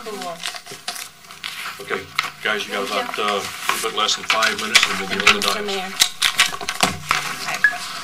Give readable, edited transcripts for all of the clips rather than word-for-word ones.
Cool. Okay, guys, you got about a little bit less than 5 minutes and we'll be on the Mr. dime. Mayor. I have a question.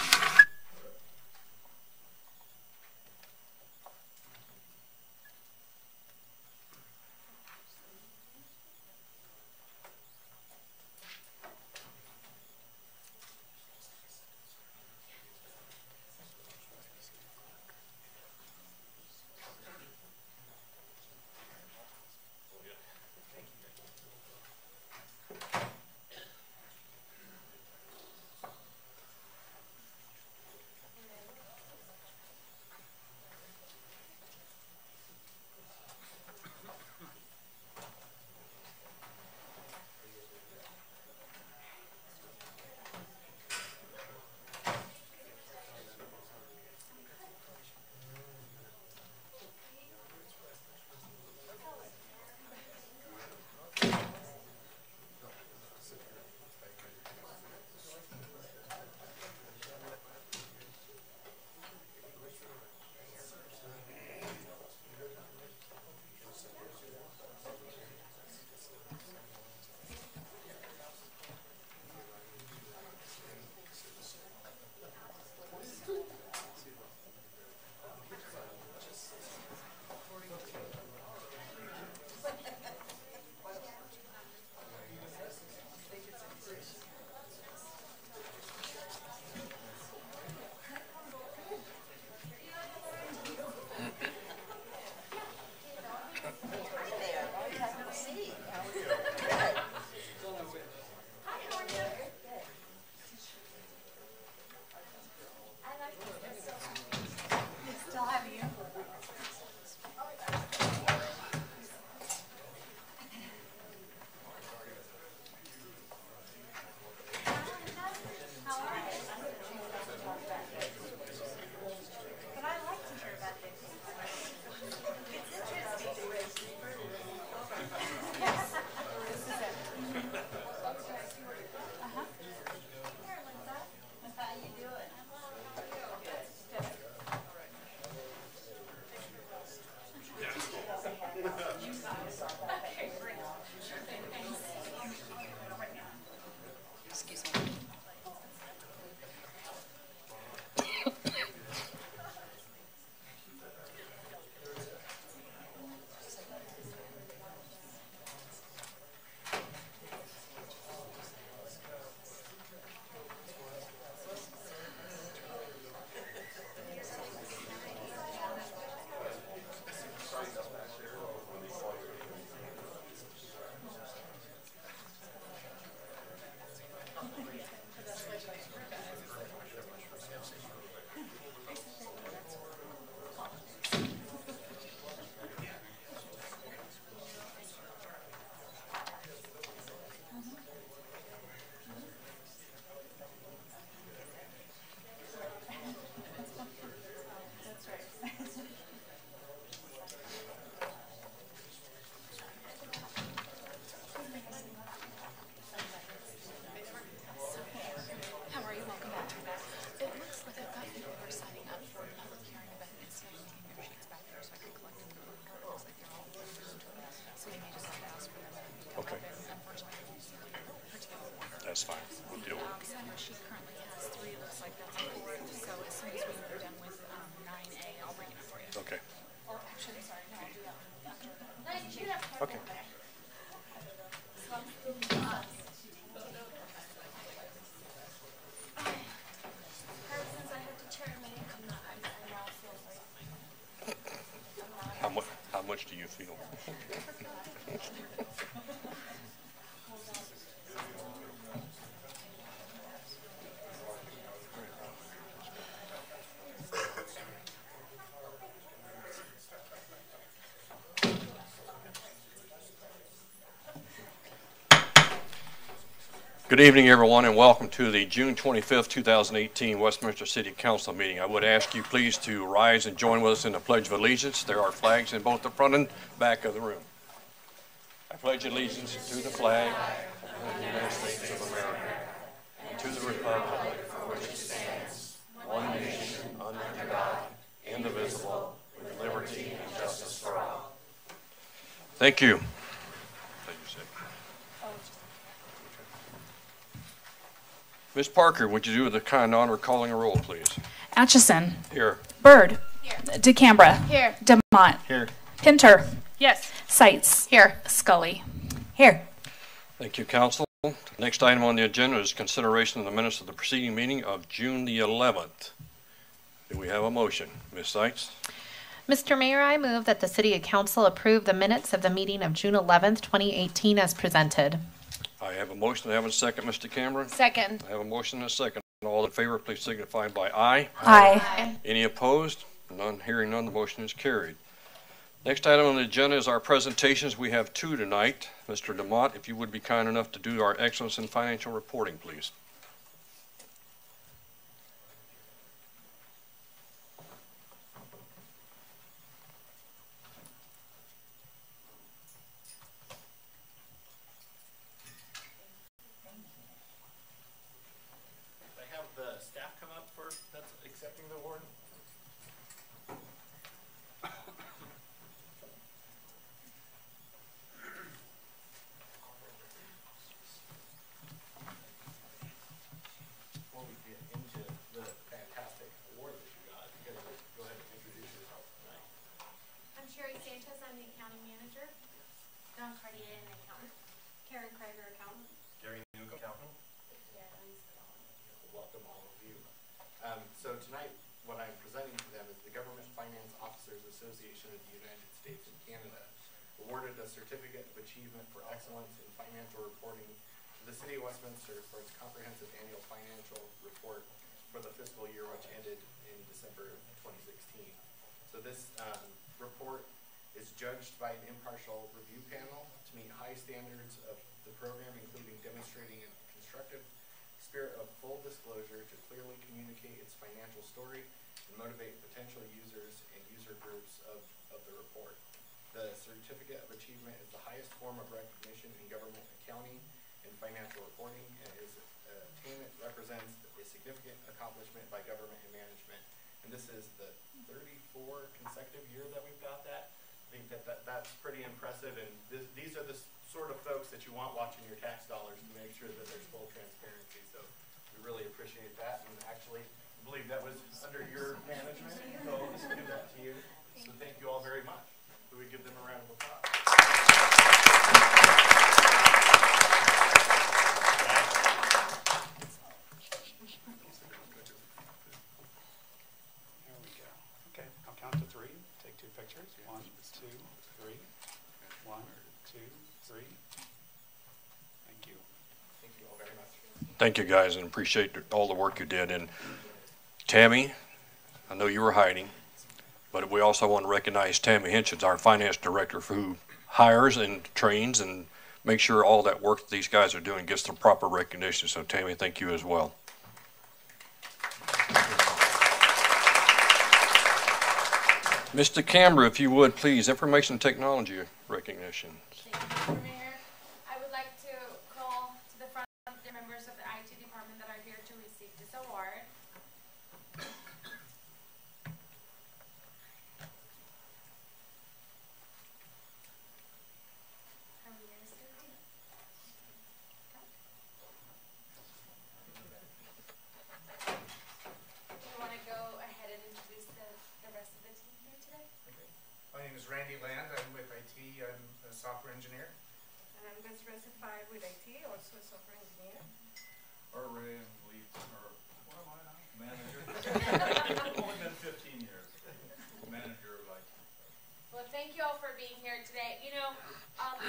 Okay. That's fine. We'll deal with it. I know she currently has 3. It looks like that's a board. So as soon as we're done with 9A, I'll bring it up for you. Okay. Or actually, sorry, no, I'll do that after. Okay. Since I had to chair a meeting, I now feel like How much do you feel? Good evening, everyone, and welcome to the June 25th, 2018 Westminster City Council meeting. I would ask you please to rise and join with us in the Pledge of Allegiance. There are flags in both the front and back of the room. I pledge allegiance to the flag of the United States of America and to the republic for which it stands, one nation, under God, indivisible, with liberty and justice for all. Thank you. Ms. Parker, would you do the kind honor of calling a roll, please? Atchison. Here. Bird. Here. DeCambra. Here. DeMont. Here. Pinter. Yes. Seitz. Here. Scully. Here. Thank you, Council. The next item on the agenda is consideration of the minutes of the preceding meeting of June the 11th. Do we have a motion? Ms. Seitz? Mr. Mayor, I move that the City Council approve the minutes of the meeting of June 11th, 2018 as presented. I have a motion. I have a second, Mr. Cameron. Second. I have a motion and a second. All in favor, please signify by aye. Aye. Any opposed? None. Hearing none, the motion is carried. Next item on the agenda is our presentations. We have two tonight. Mr. DeMont, if you would be kind enough to do our excellence in financial reporting, please. The staff come up for that's accepting the award. Before we get into the fantastic award that you got, you gotta go ahead and introduce yourself tonight. I'm Sherry Sanchez, I'm the accounting manager. Don Cartier, an accountant. Karen Krieger, accountant. Gary Newcomb, accountant. Yeah, Welcome all of you. So tonight, what I'm presenting to them is the Government Finance Officers Association of the United States and Canada awarded a Certificate of Achievement for Excellence in Financial Reporting to the City of Westminster for its comprehensive annual financial report for the fiscal year which ended in December of 2016. So this report is judged by an impartial review panel to meet high standards of the program, including demonstrating a constructive spirit of full disclosure to clearly communicate its financial story and motivate potential users and user groups of the report. The Certificate of Achievement is the highest form of recognition in government accounting and financial reporting, and its attainment represents a significant accomplishment by government and management. And this is the 34 consecutive year that we've got that. I think that's pretty impressive, and these are the sort of folks that you want watching your tax dollars to make sure that there's full transparency. So we really appreciate that, and actually I believe that was under your management, so let's give that to you. So thank you all very much. So we give them a round of applause. There we go. Okay, I'll count to three. Take two pictures. 1, 2, 3. 1, 2, 3. Thank you. Thank you all very much. Thank you, guys, and appreciate all the work you did. And Tammy, I know you were hiding, but we also want to recognize Tammy Hinchins, our finance director, who hires and trains and makes sure all that work that these guys are doing gets the proper recognition. So, Tammy, thank you as well. Mr. Camber, if you would, please, information technology recognition. Thank you, Mr. Mayor. I would like to call to the front the members of the IT department that are here to receive this award. Are we ready, Susie? Do you want to go ahead and introduce the rest of the team here today? Okay. My name is Randy Land. I'm with IT. I'm a software engineer. And I'm Desiree Fire with IT, also a software engineer. Or Ray and lead, or what am I now? Manager. Only been 15 years. Manager of IT. Well, thank you all for being here today. You know,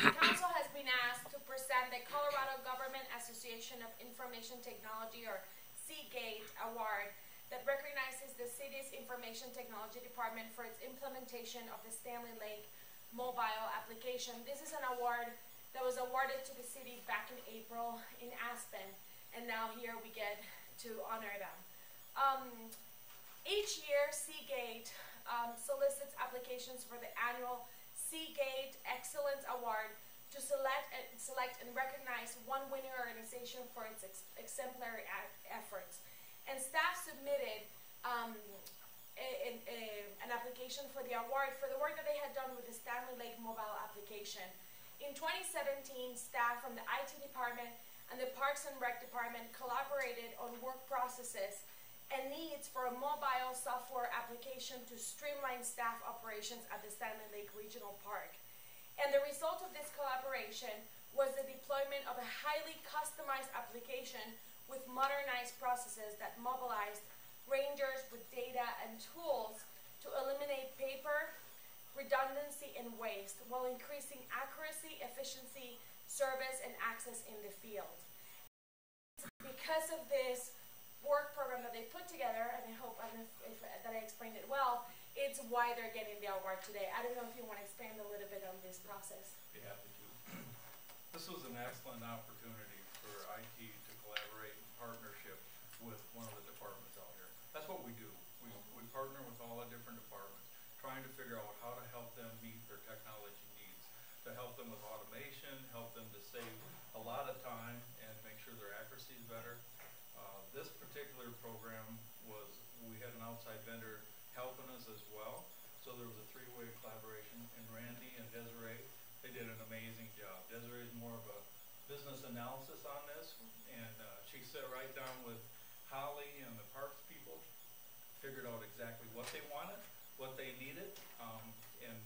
the council has been asked to present the Colorado Government Association of Information Technology, or Seagate Award, that recognizes the city's information technology department for its implementation of the Stanley Lake mobile application. This is an award that was awarded to the city back in April in Aspen, and now here we get to honor them. Each year, Seagate solicits applications for the annual Seagate Excellence Award to select and recognize one winning organization for its exemplary efforts. And staff submitted an application for the award for the work that they had done with the Stanley Lake mobile application. In 2017, staff from the IT department and the Parks and Rec department collaborated on work processes and needs for a mobile software application to streamline staff operations at the Stanley Lake Regional Park. And the result of this collaboration was the deployment of a highly customized application with modernized processes that mobilized rangers with data and tools to eliminate paper, redundancy, and waste while increasing accuracy, efficiency, service, and access in the field. Because of this work program that they put together, and I hope that I explained it well, it's why they're getting the award today. I don't know if you want to expand a little bit on this process. Be happy to. This was an excellent opportunity for IT to collaborate in partnership with one of the departments out here. That's what we do. We partner with all the different departments, trying to figure out how to help them meet their technology needs, to help them with automation, help them to save a lot of time and make sure their accuracy is better. This particular program we had an outside vendor helping us as well, so there was a three-way collaboration, and Randy and Desiree, they did an amazing job. Desiree is more of a business analysis on this, and she sat right down with Holly and the parks people, figured out exactly what they wanted, what they needed, and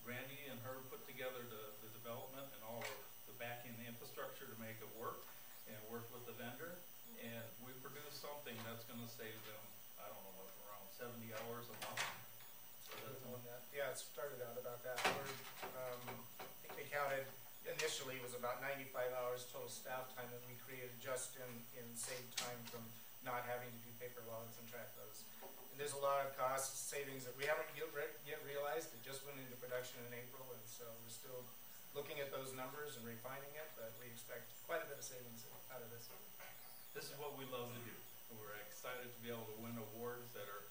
Randy and her put together the development and all of the back-end infrastructure to make it work, and worked with the vendor, and we produced something that's going to save them, I don't know, around 70 hours a month. So that's Yeah, it started out about that. I think they counted initially was about 95 hours total staff time that we created just in saved time from not having to do paper logs and track those. And there's a lot of cost savings that we haven't yet realized. It just went into production in April, and so we're still looking at those numbers and refining it, but we expect quite a bit of savings out of this. This is what we love to do. We're excited to be able to win awards that are,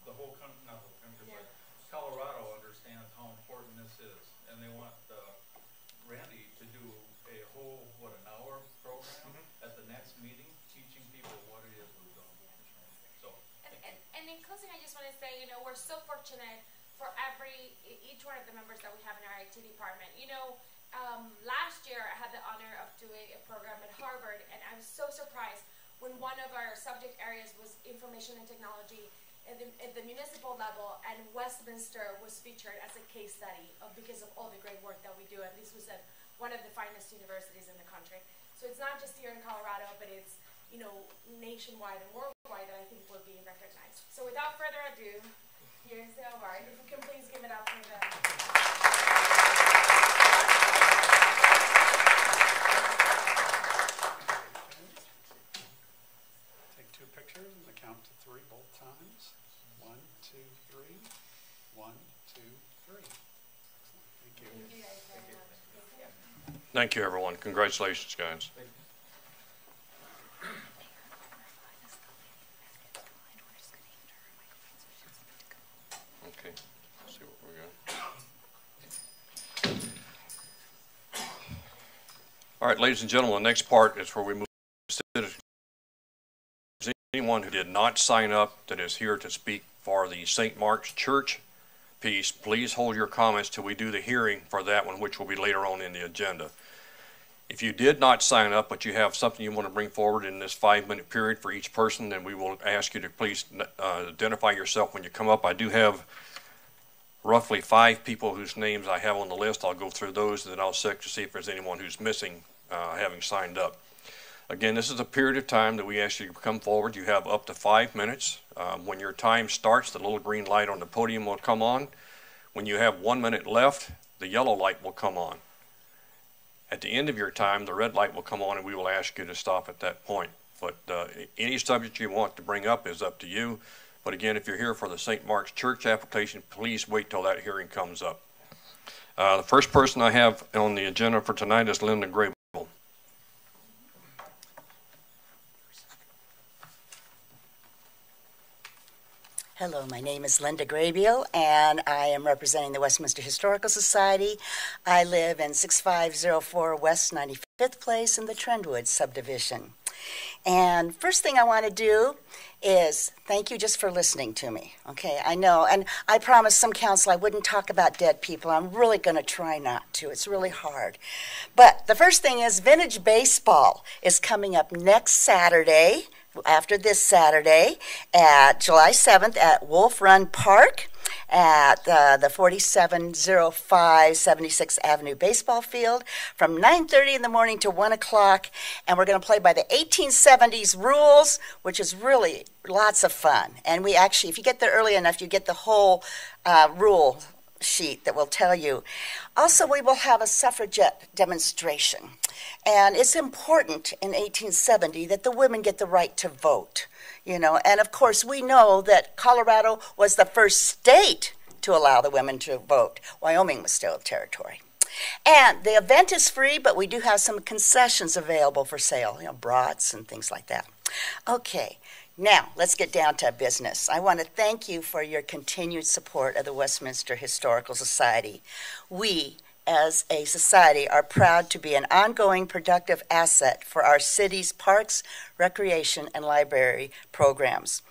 the whole country, not the whole country, but Colorado understands how important this is. And they want Randy to do a whole, an hour program at the next meeting, teaching people what it is we've done. So, and in closing, I just want to say, we're so fortunate for each one of the members that we have in our IT department. Last year I had the honor of doing a program at Harvard, and I was so surprised when one of our subject areas was information and technology at the municipal level, and Westminster was featured as a case study because of all the great work that we do, and this was at one of the finest universities in the country. So it's not just here in Colorado, but it's nationwide and worldwide that I think we're being recognized. So without further ado, here's the award. If you can please give it up for them. Take two pictures and count to three both times. 1, 2, 3. 1, 2, 3. Excellent. Thank you. Thank you guys very much. Thank you. Thank you, everyone. Congratulations, guys. Okay, let's see what we got. All right, ladies and gentlemen, the next part is where we move to citizens. Anyone who did not sign up that is here to speak for the St. Mark's Church piece, please hold your comments till we do the hearing for that one, which will be later on in the agenda. If you did not sign up, but you have something you want to bring forward in this 5-minute period for each person, then we will ask you to please identify yourself when you come up. I do have roughly 5 people whose names I have on the list. I'll go through those, and then I'll check to see if there's anyone who's missing having signed up. Again, this is a period of time that we ask you to come forward. You have up to 5 minutes. When your time starts, the little green light on the podium will come on. When you have 1 minute left, the yellow light will come on. At the end of your time, the red light will come on, and we will ask you to stop at that point. But any subject you want to bring up is up to you. But again, if you're here for the St. Mark's Church application, please wait till that hearing comes up. The first person I have on the agenda for tonight is Linda Grable. Hello, my name is Linda Grabeel, and I am representing the Westminster Historical Society. I live in 6504 West 95th Place in the Trendwood subdivision. And first thing I want to do is thank you just for listening to me. Okay, I know, and I promised some council I wouldn't talk about dead people. I'm really going to try not to. It's really hard. But the first thing is vintage baseball is coming up next Saturday, after this Saturday, at July 7th at Wolf Run Park at the 4705 76th Avenue baseball field from 9:30 in the morning to 1 o'clock. And we're going to play by the 1870s rules, which is really lots of fun. And we actually, if you get there early enough, you get the whole rule sheet that will tell you. Also, we will have a suffragette demonstration. And it's important in 1870 that the women get the right to vote. You know, and of course we know that Colorado was the first state to allow the women to vote. Wyoming was still a territory. And the event is free, but we do have some concessions available for sale, you know, brats and things like that. Okay, now let's get down to business. I want to thank you for your continued support of the Westminster Historical Society. We, as a society, are proud to be an ongoing productive asset for our city's parks, recreation, and library programs.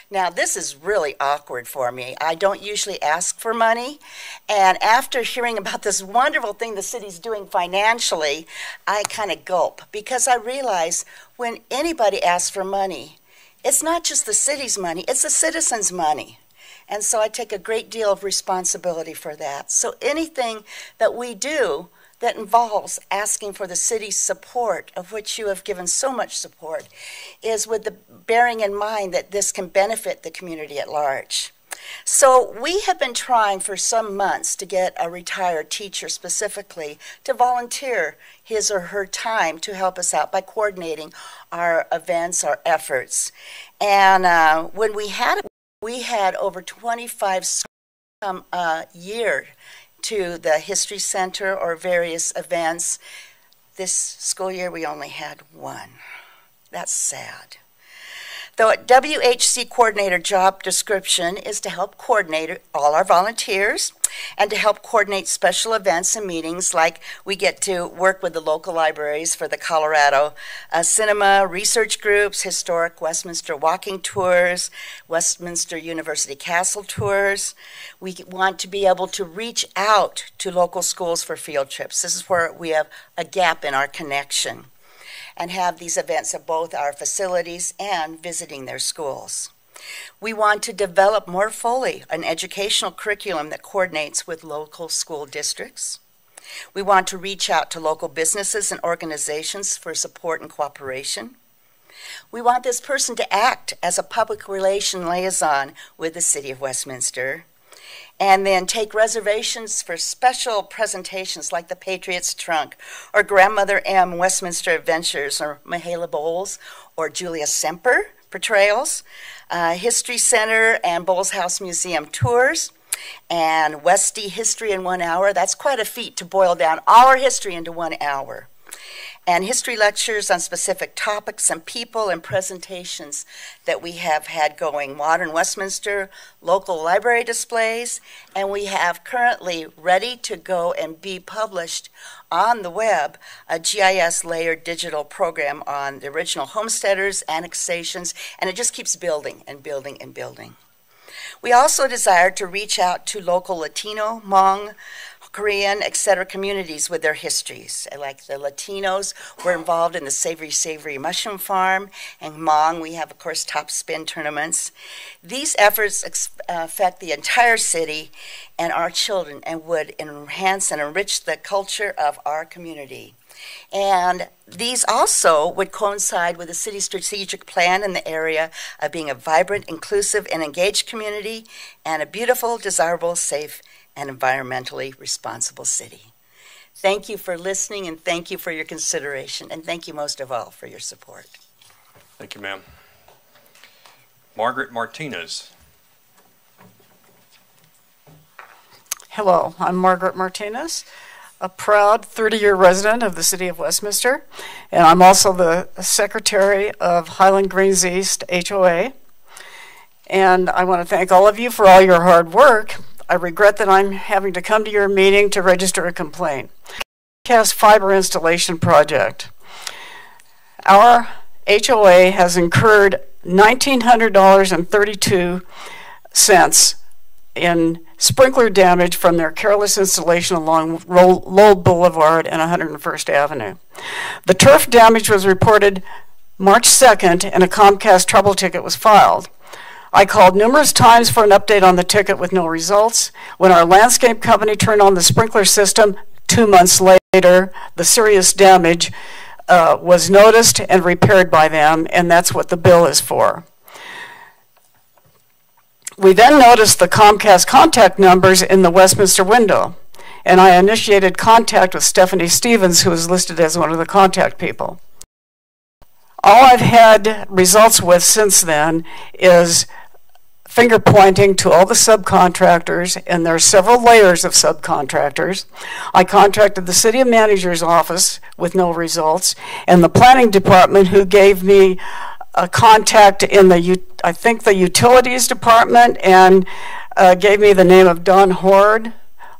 Now, this is really awkward for me. I don't usually ask for money, and after hearing about this wonderful thing the city's doing financially, I kind of gulp, because I realize when anybody asks for money, it's not just the city's money, it's the citizens' money. And so I take a great deal of responsibility for that. So anything that we do that involves asking for the city's support, of which you have given so much support, is with the bearing in mind that this can benefit the community at large. So we have been trying for some months to get a retired teacher specifically to volunteer his or her time to help us out by coordinating our events, our efforts. And when we had over 25 come a year to the History Center or various events. This school year we only had one. That's sad. The WHC coordinator job description is to help coordinate all our volunteers and to help coordinate special events and meetings, like we get to work with the local libraries for the Colorado cinema, research groups, historic Westminster walking tours, Westminster University Castle tours. We want to be able to reach out to local schools for field trips. This is where we have a gap in our connection, and have these events at both our facilities and visiting their schools. We want to develop more fully an educational curriculum that coordinates with local school districts. We want to reach out to local businesses and organizations for support and cooperation. We want this person to act as a public relation liaison with the City of Westminster, and then take reservations for special presentations like the Patriot's Trunk, or Grandmother M. Westminster Adventures, or Mihaela Bowles, or Julia Semper portrayals, History Center and Bowles House Museum tours, and Westy History in 1 hour. That's quite a feat to boil down all our history into 1 hour. And history lectures on specific topics and people and presentations that we have had going. Modern Westminster, local library displays, and we have currently ready to go and be published on the web a GIS layered digital program on the original homesteaders, annexations, and it just keeps building and building and building. We also desire to reach out to local Latino, Hmong, Korean, etc. communities with their histories. Like the Latinos were involved in the Savory Mushroom Farm, and Hmong, we have, of course, top spin tournaments. These efforts affect the entire city and our children and would enhance and enrich the culture of our community. And these also would coincide with the city's strategic plan in the area of being a vibrant, inclusive, and engaged community, and a beautiful, desirable, safe, and environmentally responsible city. Thank you for listening, and thank you for your consideration, and thank you most of all for your support. Thank you, ma'am. Margaret Martinez. Hello, I'm Margaret Martinez, a proud 30-year resident of the City of Westminster, and I'm also the Secretary of Highland Greens East HOA. And I want to thank all of you for all your hard work. I regret that I'm having to come to your meeting to register a complaint. Cast fiber installation project. Our HOA has incurred $1,900.32 in sprinkler damage from their careless installation along Lowell Boulevard and 101st Avenue. The turf damage was reported March 2nd, and a Comcast trouble ticket was filed. I called numerous times for an update on the ticket with no results. When our landscape company turned on the sprinkler system 2 months later, the serious damage was noticed and repaired by them, and that's what the bill is for. We then noticed the Comcast contact numbers in the Westminster window, and I initiated contact with Stephanie Stevens, who is listed as one of the contact people. All I've had results with since then is finger pointing to all the subcontractors, and there are several layers of subcontractors. I contacted the city manager's office with no results, and the planning department, who gave me a contact in the, I think the utilities department, and gave me the name of Don Horde.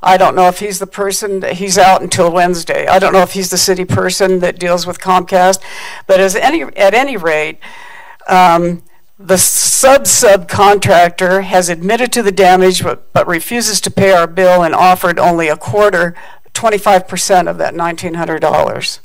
I don't know if he's the person, he's out until Wednesday. I don't know if he's the city person that deals with Comcast, but at any rate, the subcontractor has admitted to the damage but refuses to pay our bill and offered only a quarter, 25% of that $1,900.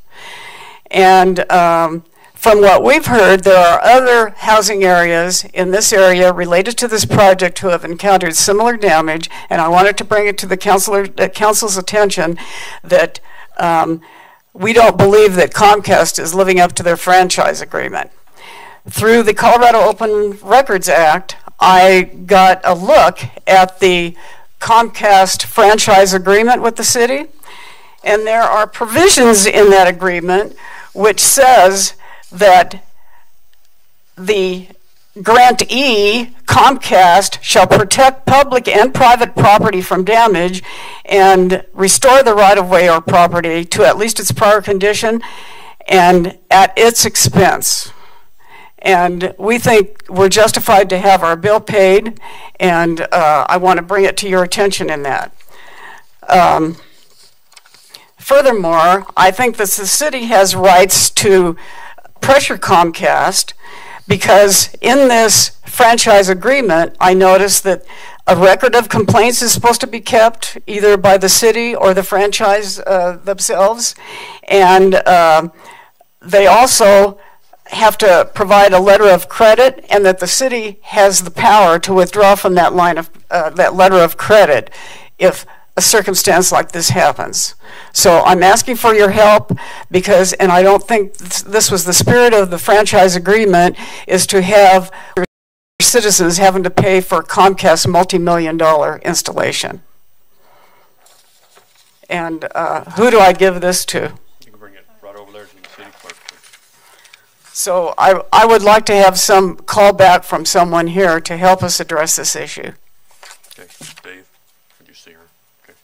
And from what we've heard, there are other housing areas in this area related to this project who have encountered similar damage, and I wanted to bring it to the council's attention that we don't believe that Comcast is living up to their franchise agreement. Through the Colorado Open Records Act, I got a look at the Comcast franchise agreement with the city, and there are provisions in that agreement which says that the grantee, Comcast, shall protect public and private property from damage and restore the right-of-way or property to at least its prior condition and at its expense. And we think we're justified to have our bill paid, and I want to bring it to your attention in that. Furthermore, I think that the city has rights to pressure Comcast, because in this franchise agreement, I noticed that a record of complaints is supposed to be kept either by the city or the franchise themselves, and they also have to provide a letter of credit, and that the city has the power to withdraw from that that letter of credit if a circumstance like this happens. So I'm asking for your help because, and I don't think this was the spirit of the franchise agreement, is to have citizens having to pay for Comcast's multi-million-dollar installation. And who do I give this to? You can bring it right over there to the city clerk. So I would like to have some callback from someone here to help us address this issue. Okay, Dave, would you see her? Okay.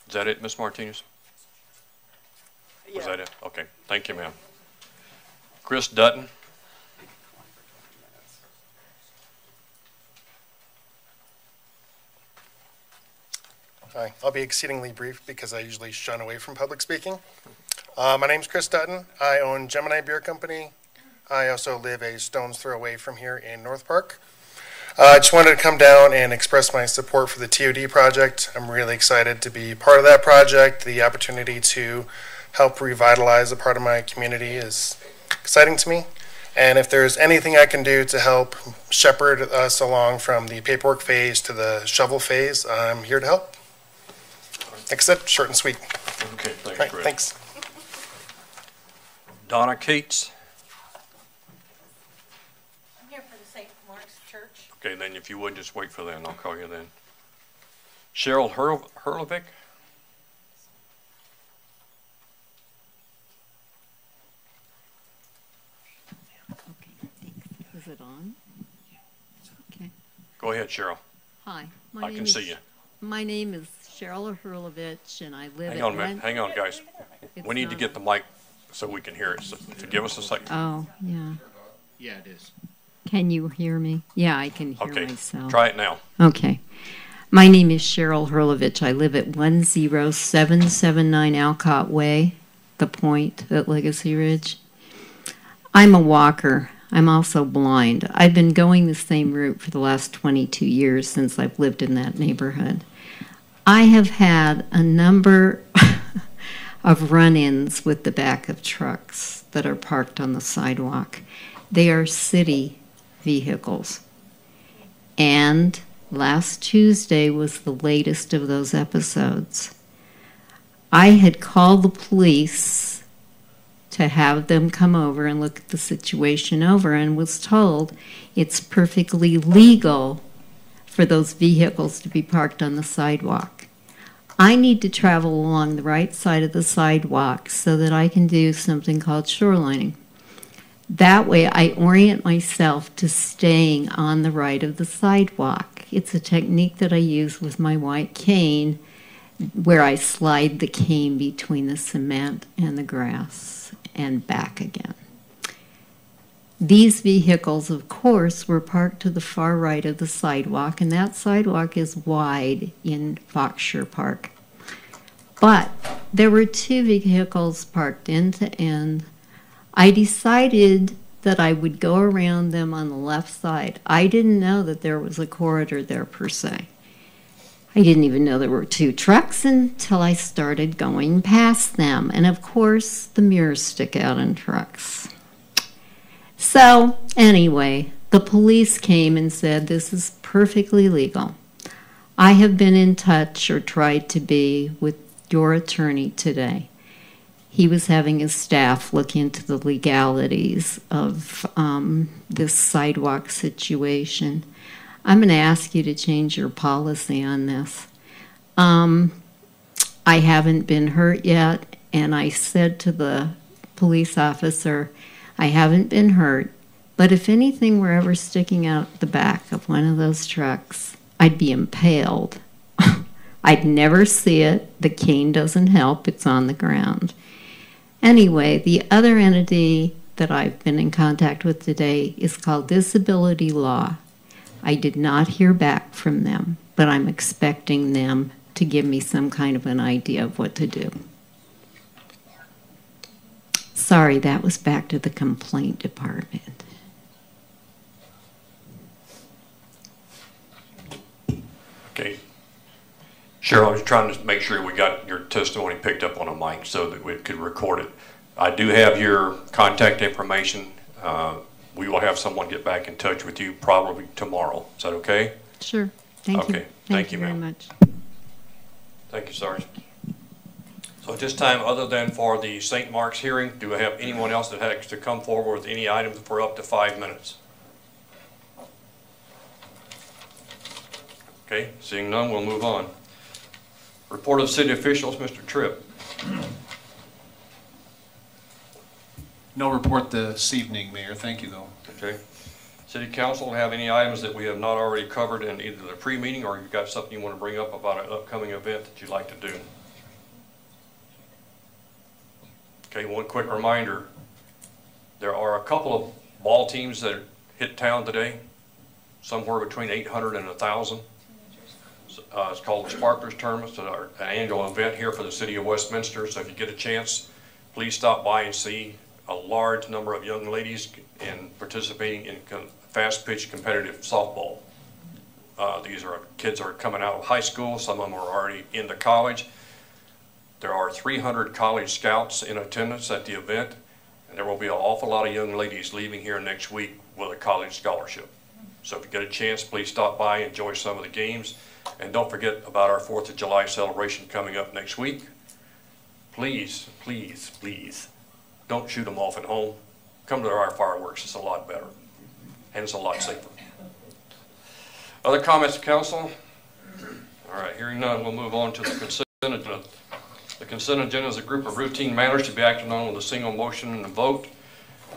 Is that it, Ms. Martinez? Was that it? Okay, thank you, ma'am. Chris Dutton. Hi, I'll be exceedingly brief because I usually shun away from public speaking. My name's Chris Dutton. I own Gemini Beer Company. I also live a stone's throw away from here in North Park. I just wanted to come down and express my support for the TOD project. I'm really excited to be part of that project. The opportunity to help revitalize a part of my community is exciting to me. And if there's anything I can do to help shepherd us along from the paperwork phase to the shovel phase, I'm here to help. Like I said, short and sweet. Okay, thanks, Right, Chris. thanks. Donna Cates. I'm here for the St. Mark's Church. Okay, then if you would, just wait for that, and I'll call you then. Cheryl Hurlovic. Is it on? Okay. Go ahead, Cheryl. Hi. I can see you. My name is Cheryl Hurlovich, and I live Hang at on a minute. Hang on, guys. We need to get the mic so we can hear it. So give us a second. Oh, yeah. Yeah, it is. Can you hear me? Yeah, I can hear Okay, myself. try it now. Okay. My name is Cheryl Hurlovich. I live at 10779 Alcott Way, The Point at Legacy Ridge. I'm a walker. I'm also blind. I've been going the same route for the last 22 years since I've lived in that neighborhood. I have had a number of run-ins with the back of trucks that are parked on the sidewalk. They are city vehicles. And last Tuesday was the latest of those episodes. I had called the police to have them come over and look at the situation over and was told it's perfectly legal for those vehicles to be parked on the sidewalk. I need to travel along the right side of the sidewalk so that I can do something called shorelining. That way I orient myself to staying on the right of the sidewalk. It's a technique that I use with my white cane where I slide the cane between the cement and the grass and back again. These vehicles, of course, were parked to the far right of the sidewalk, and that sidewalk is wide in Foxshire Park. But there were two vehicles parked end to end. I decided that I would go around them on the left side. I didn't know that there was a corridor there per se. I didn't even know there were two trucks until I started going past them. And of course, the mirrors stick out in trucks. So anyway, the police came and said this is perfectly legal. I have been in touch, or tried to be, with your attorney today. He was having his staff look into the legalities of this sidewalk situation. I'm going to ask you to change your policy on this. I haven't been hurt yet, and I said to the police officer, I haven't been hurt, but if anything were ever sticking out the back of one of those trucks, I'd be impaled. I'd never see it. The cane doesn't help. It's on the ground. Anyway, the other entity that I've been in contact with today is called Disability Law. I did not hear back from them, but I'm expecting them to give me some kind of an idea of what to do. Sorry, that was back to the complaint department. Okay. Cheryl, I was trying to make sure we got your testimony picked up on a mic so that we could record it. I do have your contact information. We will have someone get back in touch with you probably tomorrow. Is that okay? Sure. Thank you. Okay. Thank you ma'am. very much. Thank you, Sergeant. So at this time, other than for the St. Mark's hearing, do I have anyone else that has to come forward with any items for up to 5 minutes? Okay, seeing none, we'll move on. Report of city officials, Mr. Tripp. No report this evening, Mayor. Thank you, though. Okay. City Council, have any items that we have not already covered in either the pre-meeting or you've got something you want to bring up about an upcoming event that you'd like to do? Okay, one quick reminder. There are a couple of ball teams that hit town today, somewhere between 800 and 1,000. It's called the Sparklers Tournament. It's an annual event here for the city of Westminster. So if you get a chance, please stop by and see a large number of young ladies participating in fast-pitch competitive softball. These are kids that are coming out of high school. Some of them are already into college. There are 300 college scouts in attendance at the event, and there will be an awful lot of young ladies leaving here next week with a college scholarship. So if you get a chance, please stop by, enjoy some of the games, and don't forget about our 4th of July celebration coming up next week. Please, please, please, don't shoot them off at home. Come to our fireworks. It's a lot better, and it's a lot safer. Other comments, council? All right, hearing none, we'll move on to the consent agenda. The consent agenda is a group of routine matters to be acted on with a single motion and a vote.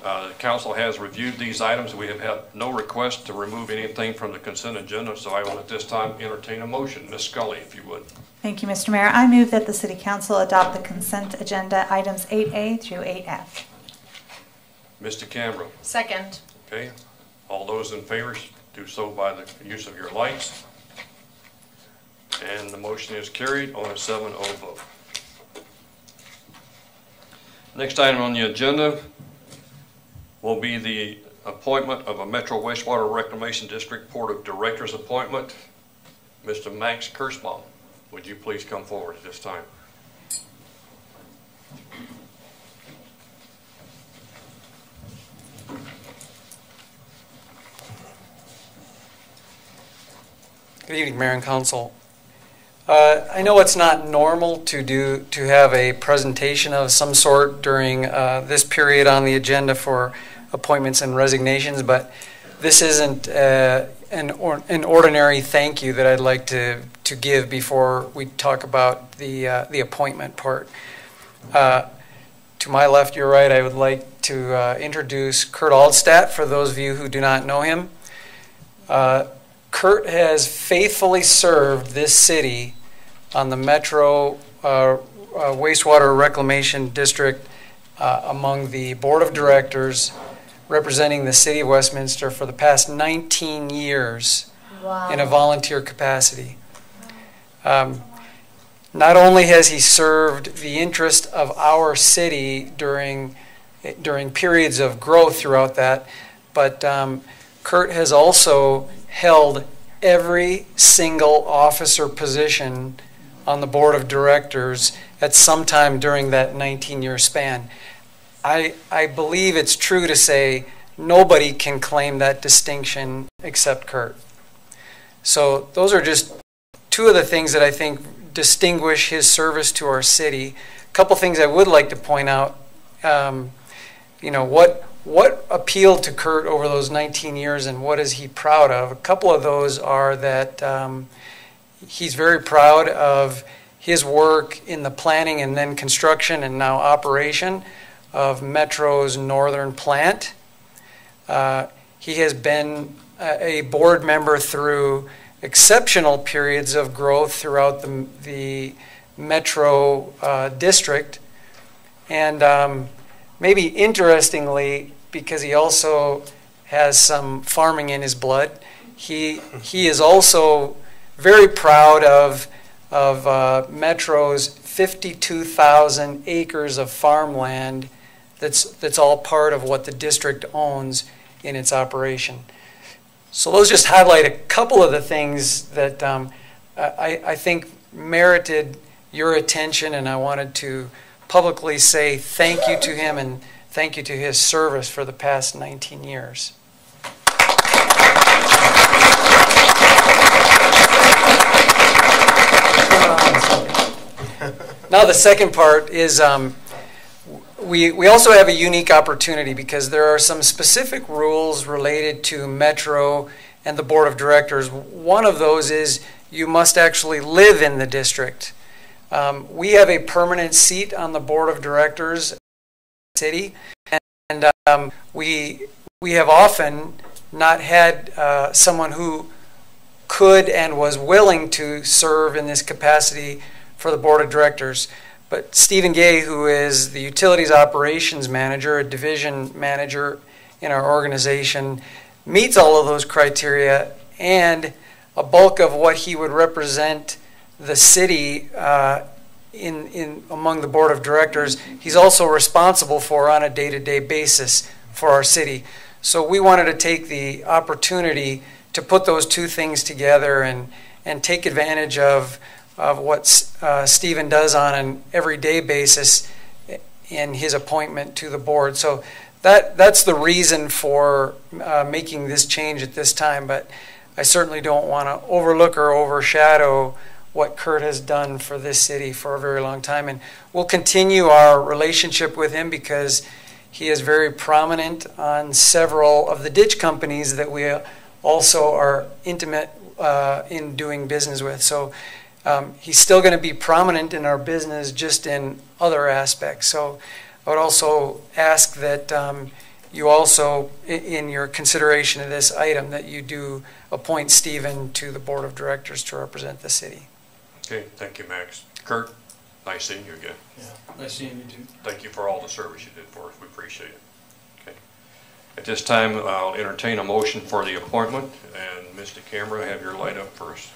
The council has reviewed these items. We have had no request to remove anything from the consent agenda, so I will at this time entertain a motion. Ms. Scully, if you would. Thank you, Mr. Mayor. I move that the City Council adopt the consent agenda items 8A through 8F. Mr. Canberra. Second. Okay. All those in favor do so by the use of your lights. And the motion is carried on a 7-0 vote. Next item on the agenda will be the appointment of a Metro Wastewater Reclamation District Board of Directors appointment. Mr. Max Kirschbaum, would you please come forward at this time? Good evening, Mayor and Council. I know it's not normal to have a presentation of some sort during this period on the agenda for appointments and resignations, but this isn't an ordinary thank you that I'd like to give before we talk about the appointment part. To my left, your right, I would like to introduce Kurt Aldstadt for those of you who do not know him. Kurt has faithfully served this city on the Metro Wastewater Reclamation District among the Board of Directors representing the City of Westminster for the past 19 years. Wow. In a volunteer capacity. Not only has he served the interest of our city during periods of growth throughout that, but Kurt has also held every single officer position on the Board of Directors at some time during that 19-year span. I believe it's true to say nobody can claim that distinction except Kurt. So those are just two of the things that I think distinguish his service to our city. A couple things I would like to point out. What appealed to Kurt over those 19 years and what is he proud of? A couple of those are that he's very proud of his work in the planning and then construction and now operation of Metro's northern plant. He has been a board member through exceptional periods of growth throughout the Metro district. And maybe interestingly, because he also has some farming in his blood, he is also very proud of Metro's 52,000 acres of farmland that's all part of what the district owns in its operation. So those just highlight a couple of the things that I think merited your attention, and I wanted to publicly say thank you to him and thank you to his service for the past 19 years. Now the second part is we also have a unique opportunity because there are some specific rules related to Metro and the Board of Directors. One of those is you must actually live in the district. We have a permanent seat on the Board of Directors in the city, and we have often not had someone who could and was willing to serve in this capacity for the Board of Directors. But Stephen Gay, who is the Utilities Operations Manager, a division manager in our organization, meets all of those criteria, and a bulk of what he would represent the city in among the Board of Directors, he's also responsible for on a day-to-day basis for our city. So we wanted to take the opportunity to put those two things together and take advantage of what Stephen does on an everyday basis in his appointment to the board. So that's the reason for making this change at this time, but I certainly don't want to overlook or overshadow what Kurt has done for this city for a very long time. And we'll continue our relationship with him because he is very prominent on several of the ditch companies that we also are intimate in doing business with. So he's still going to be prominent in our business just in other aspects. So I would also ask that you also, in your consideration of this item, that you do appoint Stephen to the Board of Directors to represent the city. Okay, thank you, Max. Kurt, nice seeing you again. Yeah, nice seeing you too. Thank you for all the service you did for us. We appreciate it. Okay. At this time, I'll entertain a motion for the appointment. And Mr. Camera, have your light up first.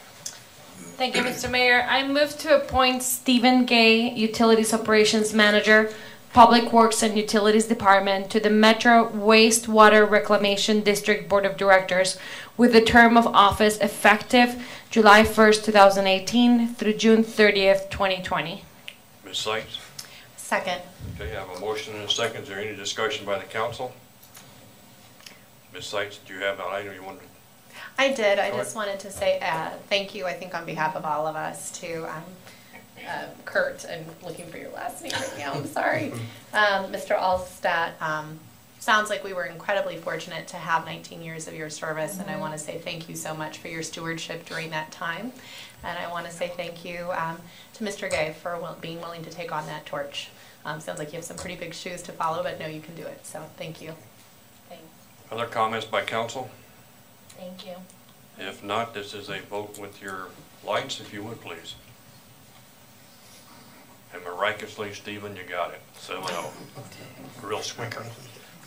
Thank you, Mr. Mayor. I move to appoint Stephen Gay, Utilities Operations Manager, Public Works and Utilities Department, to the Metro Wastewater Reclamation District Board of Directors with a term of office effective July 1st, 2018 through June 30th, 2020. Ms. Sykes? Second. Okay, I have a motion and a second. Is there any discussion by the council? Ms. Sykes, do you have an item you want to? I did. I Go just wanted to say thank you, I think, on behalf of all of us to Kurt, and looking for your last name right now, I'm sorry. Mr. Allstat, sounds like we were incredibly fortunate to have 19 years of your service, and I want to say thank you so much for your stewardship during that time. And I want to say thank you to Mr. Gay for being willing to take on that torch. Sounds like you have some pretty big shoes to follow, but no, you can do it, so thank you. Thanks. Other comments by council? Thank you. If not, this is a vote with your lights, if you would, please. And miraculously, Stephen, you got it. 7-0. Real squeaker.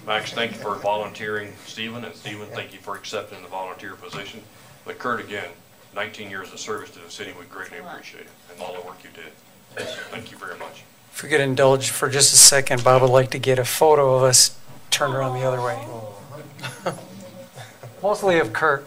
Max, thank you for volunteering, Stephen, and Stephen, thank you for accepting the volunteer position. But Kurt, again, 19 years of service to the city, we greatly appreciate it, and all the work you did. So thank you very much. If we could indulge for just a second, Bob would like to get a photo of us turned around the other way. Mostly of Kurt.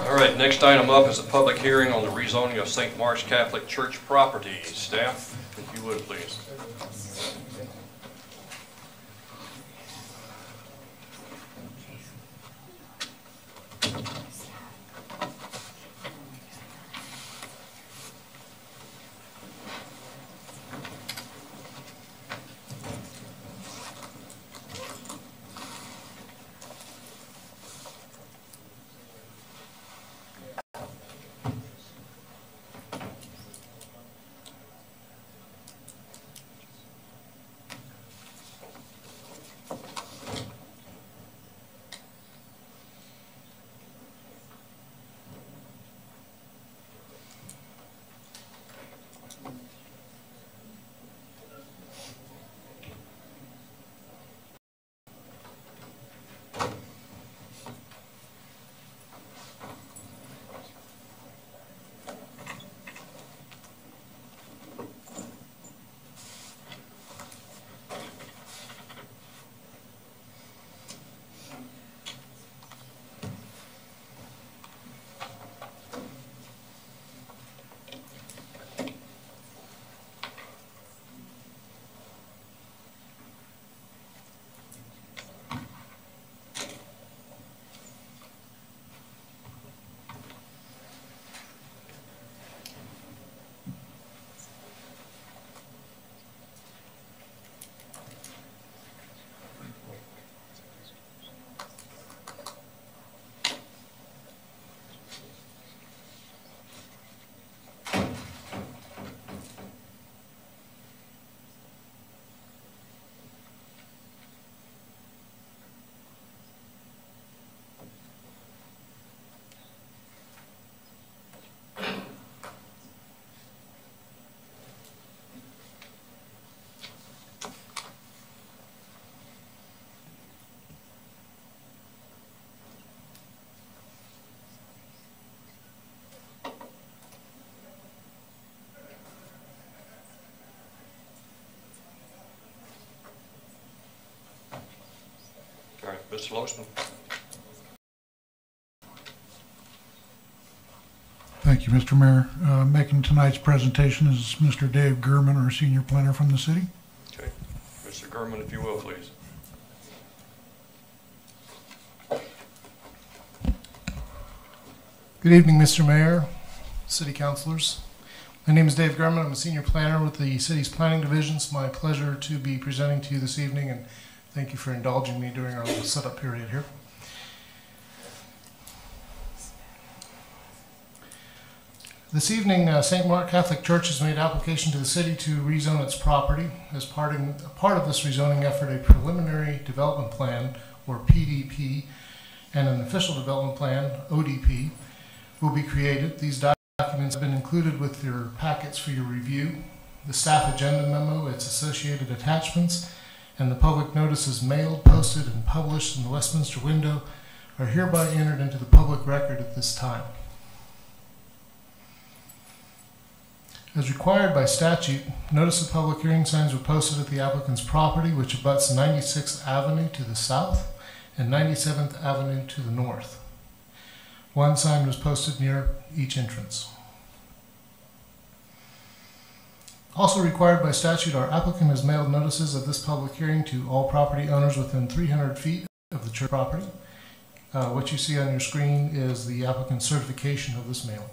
All right, next item up is a public hearing on the rezoning of St. Mark's Catholic Church property. Staff, if you would, please. All right, Mr. Losman. Thank you, Mr. Mayor. Making tonight's presentation is Mr. Dave Gurman, our senior planner from the city. Okay. Mr. Gurman, if you will, please. Good evening, Mr. Mayor, city councilors. My name is Dave Gurman. I'm a senior planner with the city's planning division. It's my pleasure to be presenting to you this evening, and thank you for indulging me during our little setup period here. This evening, St. Mark Catholic Church has made application to the city to rezone its property. As part of this rezoning effort, a preliminary development plan, or PDP, and an official development plan, ODP, will be created. These documents have been included with your packets for your review. the staff agenda memo, its associated attachments, and the public notices mailed, posted, and published in the Westminster window are hereby entered into the public record at this time. As required by statute, notice of public hearing signs were posted at the applicant's property, which abuts 96th Avenue to the south and 97th Avenue to the north. One sign was posted near each entrance. Also required by statute, our applicant has mailed notices of this public hearing to all property owners within 300 feet of the church property. What you see on your screen is the applicant's certification of this mailing.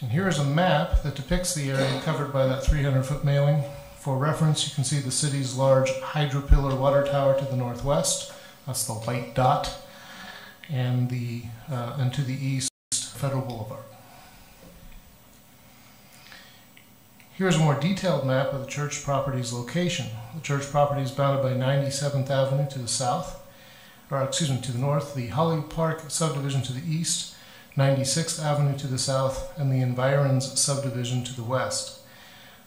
And here is a map that depicts the area covered by that 300-foot mailing. For reference, you can see the city's large hydro pillar water tower to the northwest. That's the white dot. And to the east, Federal Boulevard. Here's a more detailed map of the church property's location. The church property is bounded by 97th Avenue to the south, to the north, the Holly Park subdivision to the east, 96th Avenue to the south, and the Environs subdivision to the west.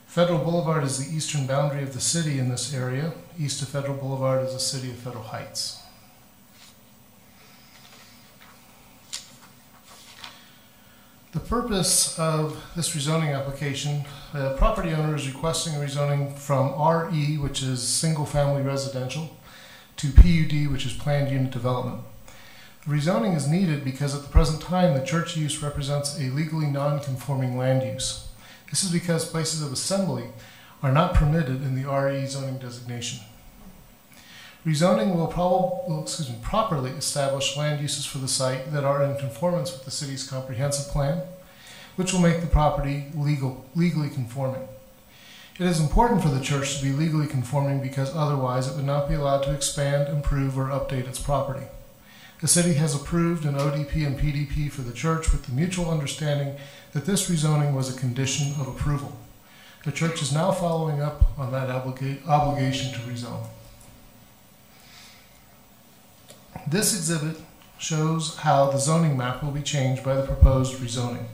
Federal Boulevard is the eastern boundary of the city in this area. East of Federal Boulevard is the city of Federal Heights. The purpose of this rezoning application, the property owner is requesting rezoning from RE, which is single family residential, to PUD, which is planned unit development. The rezoning is needed because at the present time the church use represents a legally non-conforming land use. This is because places of assembly are not permitted in the RE zoning designation. Rezoning will properly establish land uses for the site that are in conformance with the city's comprehensive plan, which will make the property legally conforming. It is important for the church to be legally conforming because otherwise it would not be allowed to expand, improve, or update its property. The city has approved an ODP and PDP for the church with the mutual understanding that this rezoning was a condition of approval. The church is now following up on that obligation to rezone. This exhibit shows how the zoning map will be changed by the proposed rezoning.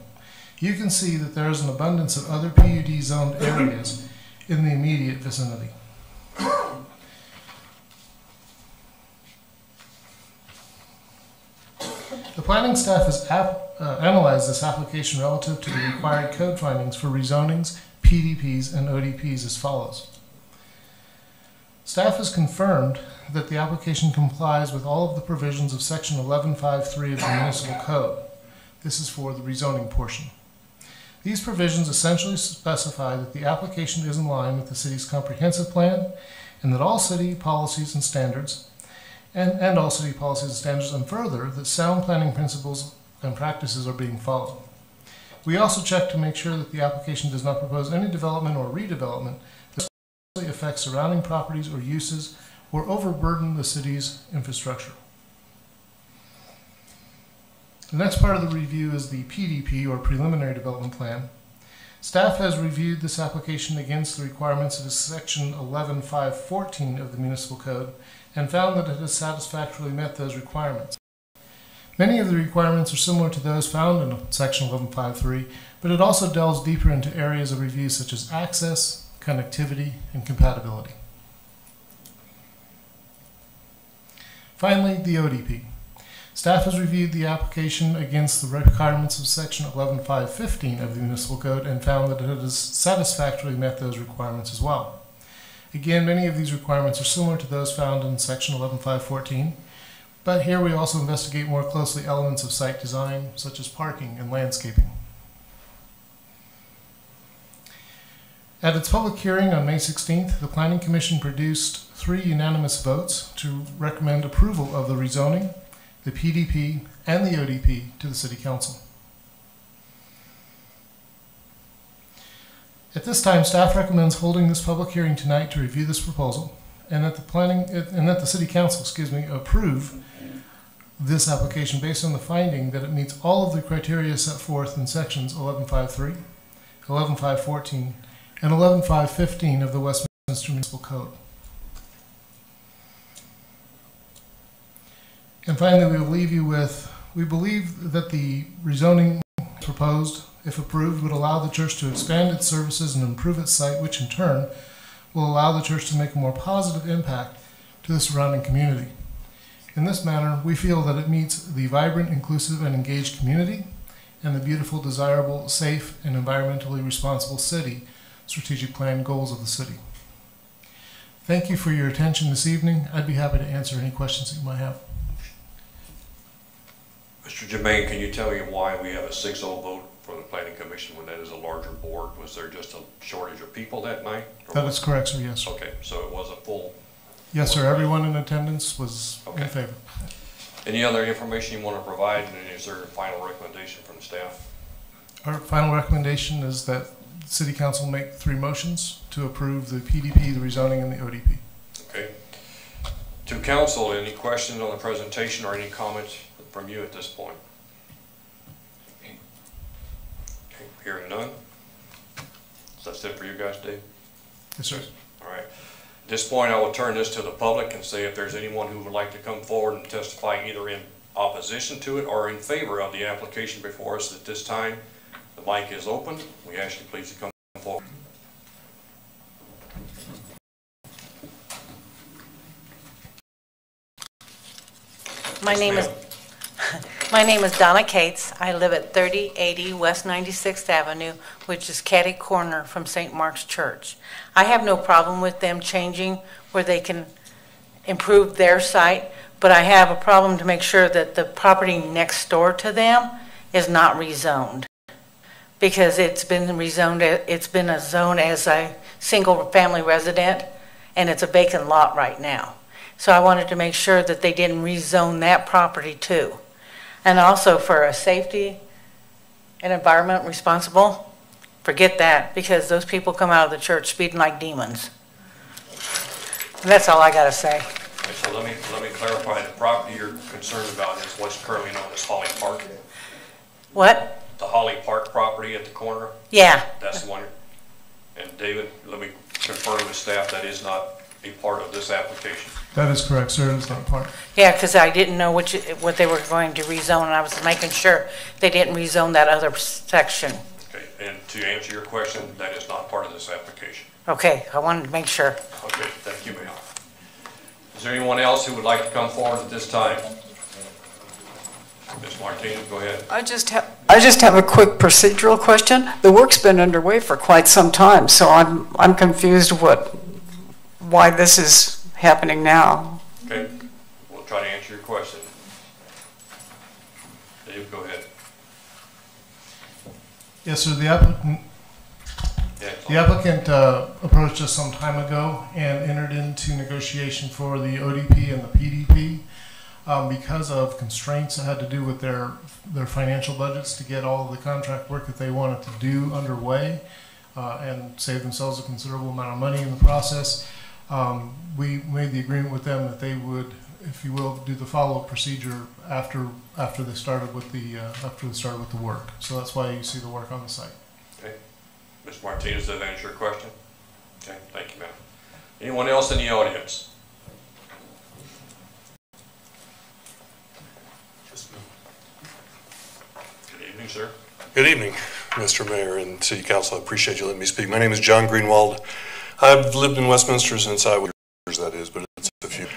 You can see that there is an abundance of other PUD zoned areas in the immediate vicinity. The planning staff has analyzed this application relative to the required code findings for rezonings, PDPs, and ODPs as follows. Staff has confirmed that the application complies with all of the provisions of Section 1153 of the Municipal Code. This is for the rezoning portion. These provisions essentially specify that the application is in line with the city's comprehensive plan and that all city policies and standards, and further, that sound planning principles and practices are being followed. We also check to make sure that the application does not propose any development or redevelopment that affects surrounding properties or uses or overburden the city's infrastructure. The next part of the review is the PDP, or Preliminary Development Plan. Staff has reviewed this application against the requirements of Section 11.5.14 of the Municipal Code and found that it has satisfactorily met those requirements. Many of the requirements are similar to those found in Section 11.5.3, but it also delves deeper into areas of review such as access, connectivity, and compatibility. Finally, the ODP. Staff has reviewed the application against the requirements of Section 11.5.15 of the Municipal Code and found that it has satisfactorily met those requirements as well. Again, many of these requirements are similar to those found in Section 11.5.14, but here we also investigate more closely elements of site design, such as parking and landscaping. At its public hearing on May 16th, the Planning Commission produced 3 unanimous votes to recommend approval of the rezoning, the PDP, and the ODP to the City Council. At this time, staff recommends holding this public hearing tonight to review this proposal, and that the City Council, approve this application based on the finding that it meets all of the criteria set forth in sections 11.5.3, 11.5.14, and 11.5.15 of the Westminster Municipal Code. And finally, we will leave you with, we believe that the rezoning proposed if approved, would allow the church to expand its services and improve its site, which in turn will allow the church to make a more positive impact to the surrounding community. In this manner, we feel that it meets the vibrant, inclusive, and engaged community and the beautiful, desirable, safe, and environmentally responsible city strategic plan goals of the city. Thank you for your attention this evening. I'd be happy to answer any questions that you might have. Mr. Jermaine, can you tell me why we have a 6-0 vote for the Planning Commission when that is a larger board? Was there just a shortage of people that night? That is correct, sir, yes. Okay, so it was a full... Yes, sir. Everyone in attendance was in favor. Any other information you want to provide, and is there a final recommendation from the staff? Our final recommendation is that City Council make 3 motions to approve the PDP, the rezoning, and the ODP. Okay. To Council, any questions on the presentation or any comments from you at this point? Okay, hearing none. So that's it for you guys, Dave? Yes, sir. All right. At this point, I will turn this to the public and say if there's anyone who would like to come forward and testify either in opposition to it or in favor of the application before us at this time, the mic is open. We ask you please to come forward. My name is Donna Cates. I live at 3080 West 96th Avenue, which is catty corner from St. Mark's Church. I have no problem with them changing where they can improve their site, but I have a problem to make sure that the property next door to them is not rezoned, because it's been rezoned. It's been a zone as a single family resident, and it's a vacant lot right now. So I wanted to make sure that they didn't rezone that property too. And also for a safety and environment responsible, forget that, because those people come out of the church speeding like demons. And that's all I got to say. Okay, so let me clarify. The property you're concerned about is what's currently known as Holly Park. What? The Holly Park property at the corner? Yeah. That's the one. And David, let me confirm with staff that is not a part of this application. That is correct, sir. It's not part. Yeah, because I didn't know what they were going to rezone, and I was making sure they didn't rezone that other section. Okay, and to answer your question, that is not part of this application. Okay, I wanted to make sure. Okay, thank you, ma'am. Is there anyone else who would like to come forward at this time? Ms. Martinez, go ahead. I just have a quick procedural question. The work's been underway for quite some time, so I'm confused why this is happening now. Okay, we'll try to answer your question. Dave, go ahead. Yes, sir. The applicant approached us some time ago and entered into negotiation for the ODP and the PDP because of constraints that had to do with their financial budgets to get all of the contract work that they wanted to do underway and save themselves a considerable amount of money in the process. We made the agreement with them that they would, if you will, do the follow-up procedure after they started with the work. So that's why you see the work on the site. Okay, Ms. Martinez, does that answer your question? Okay, thank you, ma'am. Anyone else in the audience? Good evening, sir. Good evening, Mr. Mayor and City Council. I appreciate you letting me speak. My name is John Greenwald. I've lived in Westminster since I was, that is, but it's a few.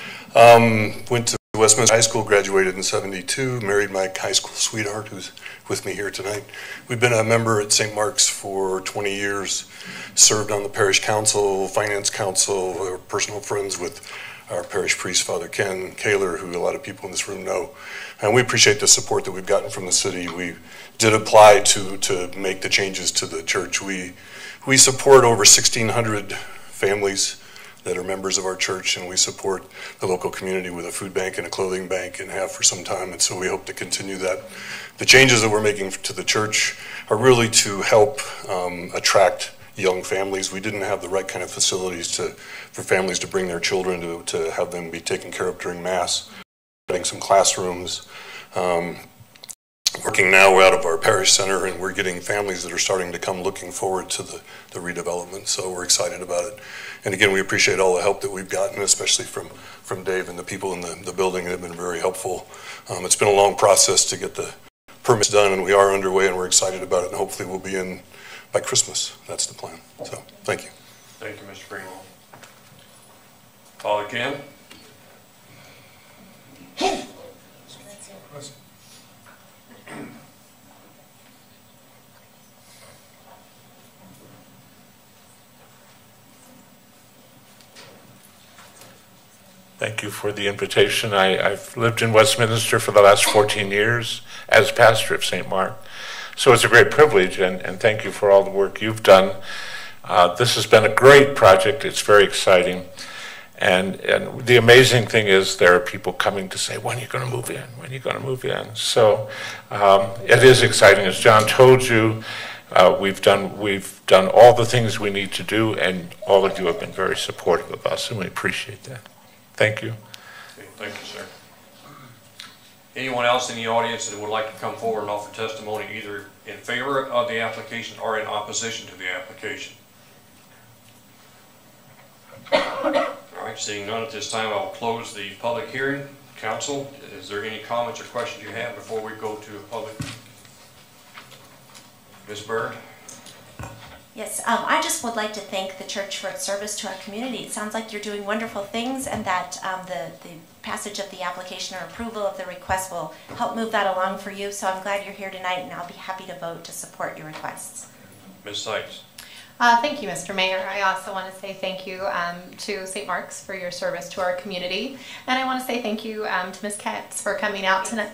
Went to Westminster High School, graduated in '72, married my high school sweetheart who's with me here tonight. We've been a member at St. Mark's for 20 years, served on the parish council, finance council, we're personal friends with our parish priest, Father Ken Kaler, who a lot of people in this room know. And we appreciate the support that we've gotten from the city. We did apply to make the changes to the church. We support over 1,600 families that are members of our church, and we support the local community with a food bank and a clothing bank and have for some time, and so we hope to continue that. The changes that we're making to the church are really to help attract young families. We didn't have the right kind of facilities for families to bring their children to have them be taken care of during Mass. Getting some classrooms. Working now out of our parish center, and we're getting families that are starting to come looking forward to the redevelopment, so we're excited about it. And again, we appreciate all the help that we've gotten, especially from Dave and the people in the building that have been very helpful. It's been a long process to get the permits done, and we are underway, and we're excited about it, and hopefully we'll be in by Christmas. That's the plan. So, thank you. Thank you, Mr. Greenwald. Father Ken? Thank you for the invitation. I've lived in Westminster for the last 14 years as pastor of St. Mark. So it's a great privilege, and thank you for all the work you've done. This has been a great project. It's very exciting. And the amazing thing is there are people coming to say, when are you going to move in? When are you going to move in? So it is exciting. As John told you, we've done all the things we need to do, and all of you have been very supportive of us, and we appreciate that. Thank you. Okay, thank you, sir. Anyone else in the audience that would like to come forward and offer testimony either in favor of the application or in opposition to the application? All right, seeing none at this time, I will close the public hearing. Council, is there any comments or questions you have before we go to a public? Ms. Bird? Yes, I just would like to thank the church for its service to our community. It sounds like you're doing wonderful things, and that the passage of the application or approval of the request will help move that along for you. So I'm glad you're here tonight, and I'll be happy to vote to support your requests. Ms. Sykes? Thank you, Mr. Mayor. I also want to say thank you to St. Mark's for your service to our community, and I want to say thank you to Ms. Katz for coming out tonight.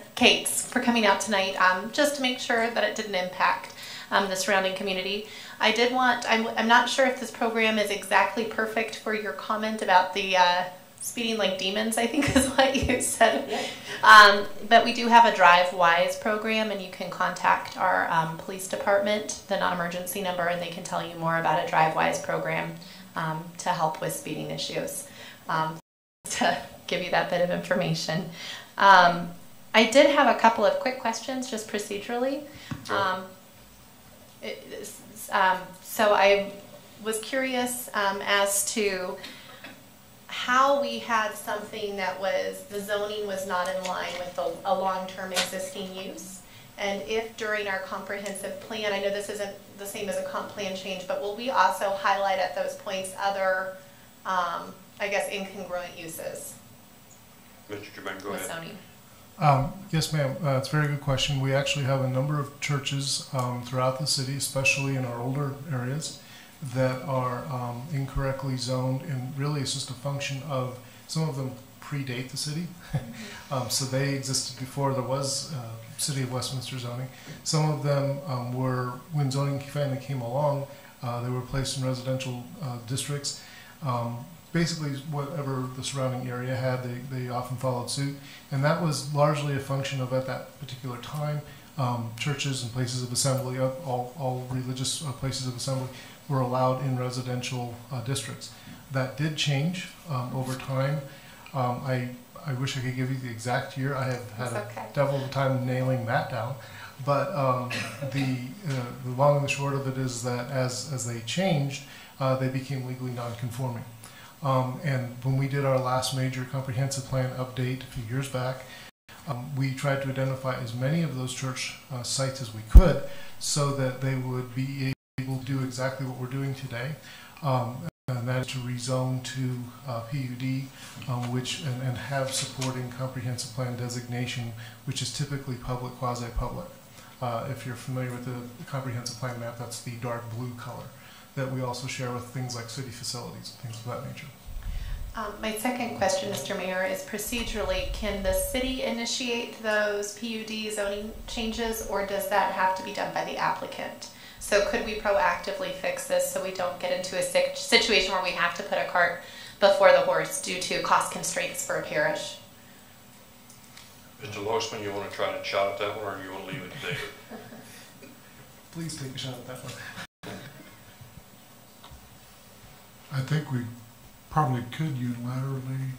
Just to make sure that it didn't impact the surrounding community. I'm not sure if this program is exactly perfect for your comment about the speeding like demons, I think is what you said. But we do have a Drive Wise program, and you can contact our police department, the non-emergency number, and they can tell you more about a Drive Wise program to help with speeding issues. To give you that bit of information. I did have a couple of quick questions, just procedurally. So I was curious as to how we had something that the zoning was not in line with a long-term existing use, and if during our comprehensive plan, I know this isn't the same as a comp plan change, but will we also highlight at those points other, I guess, incongruent uses? Mr. Germain, go ahead. Zoning. Yes, ma'am. It's a very good question. We actually have a number of churches throughout the city, especially in our older areas, that are incorrectly zoned, and really it's just a function of some of them predate the city. So they existed before there was City of Westminster zoning. Some of them were, when zoning finally came along, they were placed in residential districts. Basically, whatever the surrounding area had, they often followed suit. And that was largely a function of, at that particular time, churches and places of assembly, all religious places of assembly, were allowed in residential districts. That did change over time. I wish I could give you the exact year. I have had a devil of a time nailing that down. But the long and the short of it is that as they changed, they became legally non-conforming. And when we did our last major comprehensive plan update a few years back, we tried to identify as many of those church sites as we could so that they would be able to do exactly what we're doing today, and that is to rezone to PUD, and have supporting comprehensive plan designation, which is typically public, quasi-public. If you're familiar with the comprehensive plan map, that's the dark blue color that we also share with things like city facilities, things of that nature. My second question, Mr. Mayor, is procedurally, can the city initiate those PUD zoning changes, or does that have to be done by the applicant? So could we proactively fix this so we don't get into a situation where we have to put a cart before the horse due to cost constraints for a parish? Mr. Loisman, you want to try to shot at that one, or do you want to leave it to David? Please take a shot at that one. I think we probably could unilaterally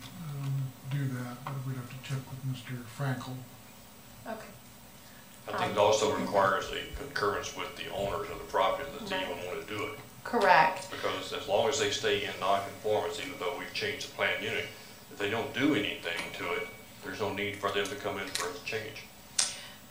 do that, but we'd have to check with Mr. Frankel. Okay. I think it also requires a concurrence with the owners of the property that they even want to do it. Correct. Because as long as they stay in non-conformance, even though we've changed the plan unit, if they don't do anything to it, there's no need for them to come in for a change.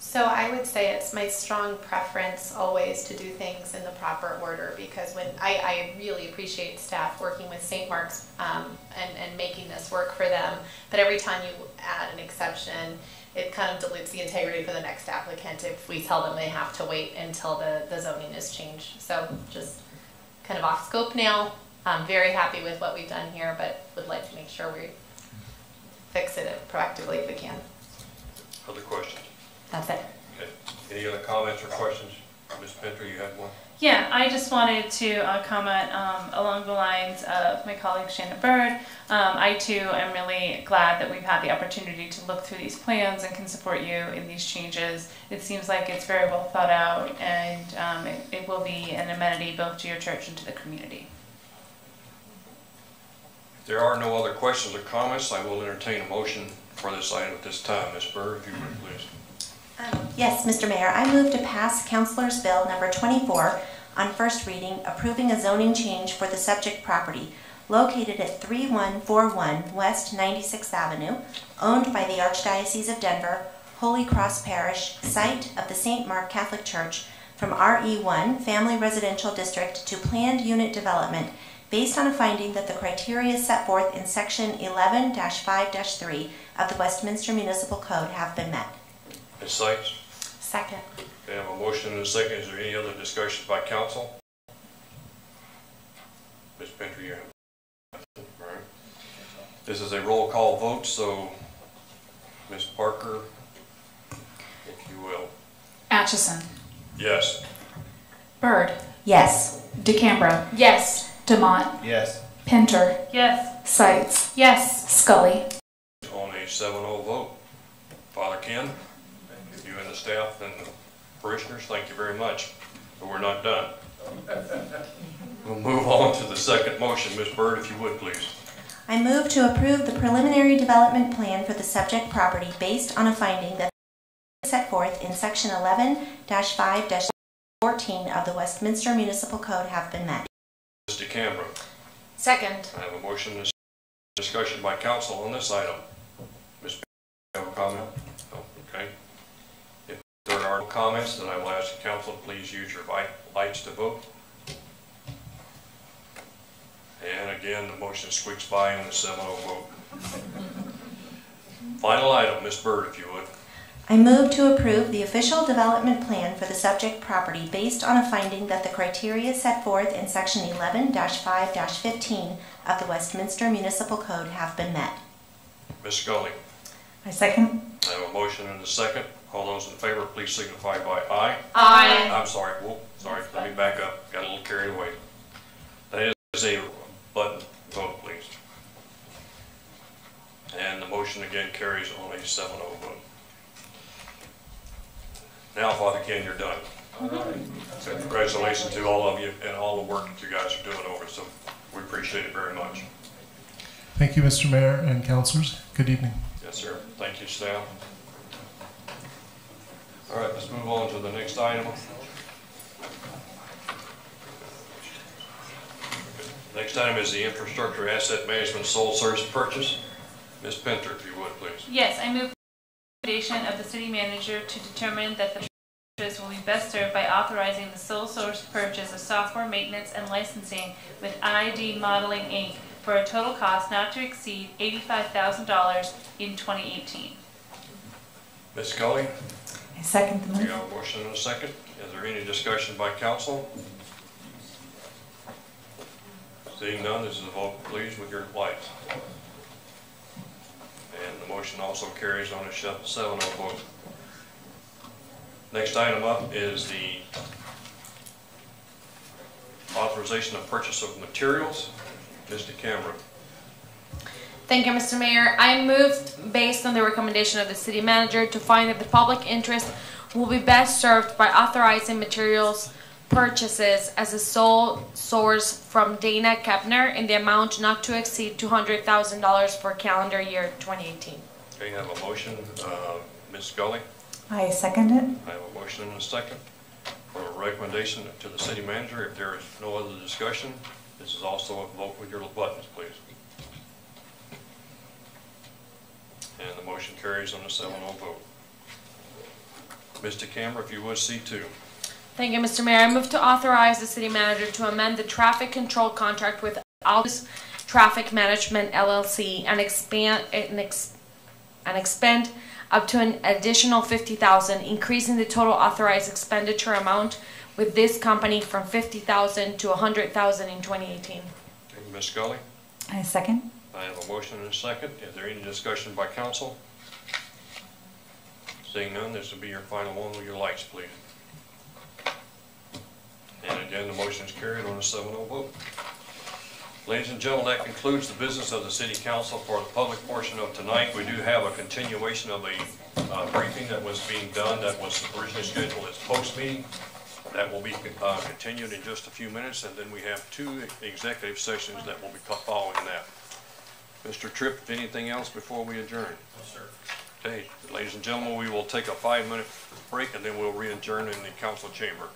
So I would say it's my strong preference always to do things in the proper order, because when I really appreciate staff working with St. Mark's and making this work for them, but every time you add an exception, it kind of dilutes the integrity for the next applicant if we tell them they have to wait until the zoning is changed. So just kind of off scope now. I'm very happy with what we've done here, but would like to make sure we fix it proactively if we can. Other questions? That's it. Okay. Any other comments or questions? Ms. Pinter, you had one? Yeah, I just wanted to comment along the lines of my colleague Shannon Bird. I too am really glad that we've had the opportunity to look through these plans and can support you in these changes. It seems like it's very well thought out, and it will be an amenity both to your church and to the community. If there are no other questions or comments, I will entertain a motion for this item at this time. Ms. Bird, if you would, please. Yes, Mr. Mayor, I move to pass Councilor's Bill number 24 on first reading, approving a zoning change for the subject property located at 3141 West 96th Avenue, owned by the Archdiocese of Denver, Holy Cross Parish, site of the St. Mark Catholic Church, from RE1 Family Residential District to planned unit development based on a finding that the criteria set forth in Section 11-5-3 of the Westminster Municipal Code have been met. Ms. Sykes? Second. Okay, I have a motion and a second. Is there any other discussion by council? Ms. Pinter, you have nothing. All right. This is a roll call vote, so Ms. Parker, if you will. Atchison. Yes. Bird. Yes. DeCambro. Yes. DeMont. Yes. Pinter. Yes. Seitz. Yes. Scully. On a 7-0 vote. Father Ken, you and the staff and the parishioners, thank you very much. But we're not done. We'll move on to the second motion. Ms. Bird, if you would, please. I move to approve the preliminary development plan for the subject property based on a finding that set forth in Section 11-5-14 of the Westminster Municipal Code have been met. Ms. DeCambro. Second. I have a motion and discussion by council on this item. Ms. Pinter, you have a comment? No? Okay. If there are no comments, then I will ask the council to please use your lights to vote. And again, the motion squeaks by in the 7-0 vote. Final item, Ms. Bird, if you would. I move to approve the official development plan for the subject property based on a finding that the criteria set forth in Section 11-5-15 of the Westminster Municipal Code have been met. Ms. Scully. I second. I have a motion and a second. All those in favor, please signify by aye. Aye. I'm sorry. Whoa, sorry. Let me back up. Got a little carried away. That is a button vote, please. And the motion again carries on a 7-0 vote. Now, Father Ken, you're done. All right. So congratulations to all of you and all the work that you guys are doing over. So we appreciate it very much. Thank you, Mr. Mayor and councilors. Good evening. Yes, sir. Thank you, staff. All right, let's move on to the next item. Next item is the infrastructure asset management sole source purchase. Ms. Pinter, if you would, please. Yes, I move the recommendation of the city manager to determine that the purchase will be best served by authorizing the sole source purchase of software maintenance and licensing with ID Modeling Inc. for a total cost not to exceed $85,000 in 2018. Ms. Scully? I second the We motion. have a motion and a second. Is there any discussion by council? Seeing none, this is a vote, please, with your lights. And the motion also carries on a 7-0 vote. Next item up is the authorization of purchase of materials. Ms. DeCambro. Thank you, Mr. Mayor. I moved, based on the recommendation of the city manager, to find that the public interest will be best served by authorizing materials purchases as a sole source from Dana Kepner in the amount not to exceed $200,000 for calendar year 2018. Okay, you have a motion. Ms. Scully? I second it. I have a motion and a second for a recommendation to the city manager. If there is no other discussion, this is also a vote with your buttons, please. And the motion carries on a 7-0 vote. Mr. Camera, if you would, C2. Thank you, Mr. Mayor. I move to authorize the city manager to amend the traffic control contract with Aldous Traffic Management LLC and expend up to an additional $50,000, increasing the total authorized expenditure amount with this company from $50,000 to $100,000 in 2018. Thank you, Ms. Scully. I second. I have a motion and a second. Is there any discussion by council? Seeing none, this will be your final one with your lights, please. And again, the motion is carried on a 7-0 vote. Ladies and gentlemen, that concludes the business of the City Council for the public portion of tonight. We do have a continuation of a briefing that was being done that was originally scheduled as post-meeting. That will be continued in just a few minutes, and then we have 2 executive sessions that will be following that. Mr. Tripp, anything else before we adjourn? No, sir. Okay, ladies and gentlemen, we will take a 5-minute break, and then we'll re-adjourn in the council chamber.